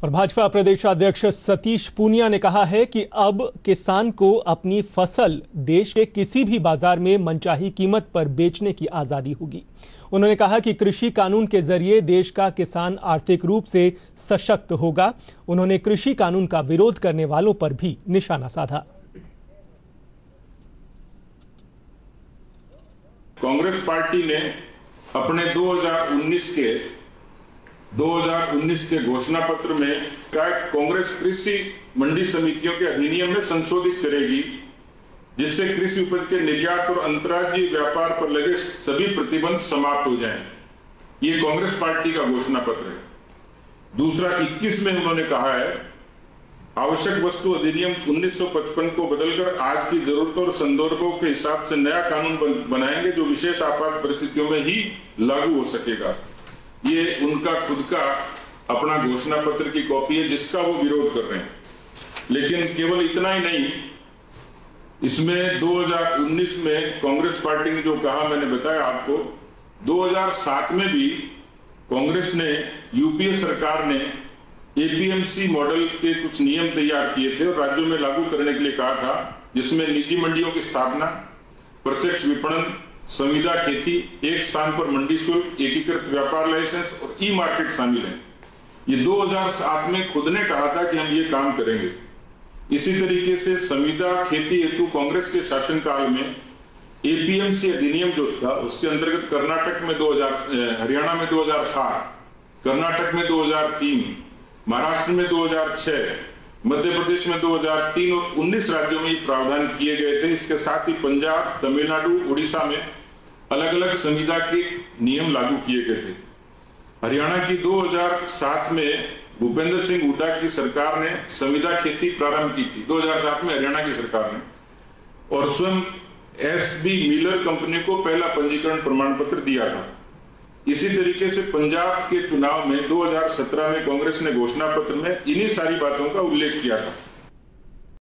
और भाजपा प्रदेशाध्यक्ष सतीश पूनिया ने कहा है कि अब किसान को अपनी फसल देश के किसी भी बाजार में मनचाही कीमत पर बेचने की आजादी होगी। उन्होंने कहा कि कृषि कानून के जरिए देश का किसान आर्थिक रूप से सशक्त होगा। उन्होंने कृषि कानून का विरोध करने वालों पर भी निशाना साधा। कांग्रेस पार्टी ने अपने 2019 के घोषणा पत्र में कहा कांग्रेस कृषि मंडी समितियों के अधिनियम में संशोधित करेगी, जिससे कृषि उपज के निर्यात और अंतर्राज्यीय व्यापार पर लगे सभी प्रतिबंध समाप्त हो जाएं। ये कांग्रेस पार्टी का घोषणा पत्र है। दूसरा 21 में उन्होंने कहा है आवश्यक वस्तु अधिनियम 1955 को बदलकर आज की जरूरतों और संदर्भों के हिसाब से नया कानून बनाएंगे, जो विशेष आपात परिस्थितियों में ही लागू हो सकेगा। ये उनका खुद का अपना घोषणा पत्र की कॉपी है, जिसका वो विरोध कर रहे हैं। लेकिन केवल इतना ही नहीं, इसमें 2019 में कांग्रेस पार्टी ने जो कहा मैंने बताया आपको, 2007 में भी कांग्रेस ने, यूपीए सरकार ने एपीएमसी मॉडल के कुछ नियम तैयार किए थे और राज्यों में लागू करने के लिए कहा था, जिसमें निजी मंडियों की स्थापना, प्रत्यक्ष विपणन, संविदा खेती, एक स्थान पर मंडी शुल्क, एकीकृत व्यापार लाइसेंस और ई मार्केट शामिल हैं। ये 2007 में खुद ने कहा था कि हम ये काम करेंगे। इसी तरीके से संविदा खेती हेतु कांग्रेस के शासनकाल में एपीएमसी अधिनियम जो था, उसके अंतर्गत कर्नाटक में हरियाणा में 2007, कर्नाटक में 2003, महाराष्ट्र में 2006, मध्य प्रदेश में 2003 और 19 राज्यों में ये प्रावधान किए गए थे। इसके साथ ही पंजाब, तमिलनाडु, उड़ीसा में अलग अलग संविदा के नियम लागू किए गए थे। हरियाणा की 2007 में भूपेंद्र सिंह हुड्डा की सरकार ने संविदा खेती प्रारंभ की थी, 2007 में हरियाणा की सरकार ने, और स्वयं एसबी मिलर कंपनी को पहला पंजीकरण प्रमाण पत्र दिया था। इसी तरीके से पंजाब के चुनाव में 2017 में कांग्रेस ने घोषणा पत्र में इन्हीं सारी बातों का उल्लेख किया था।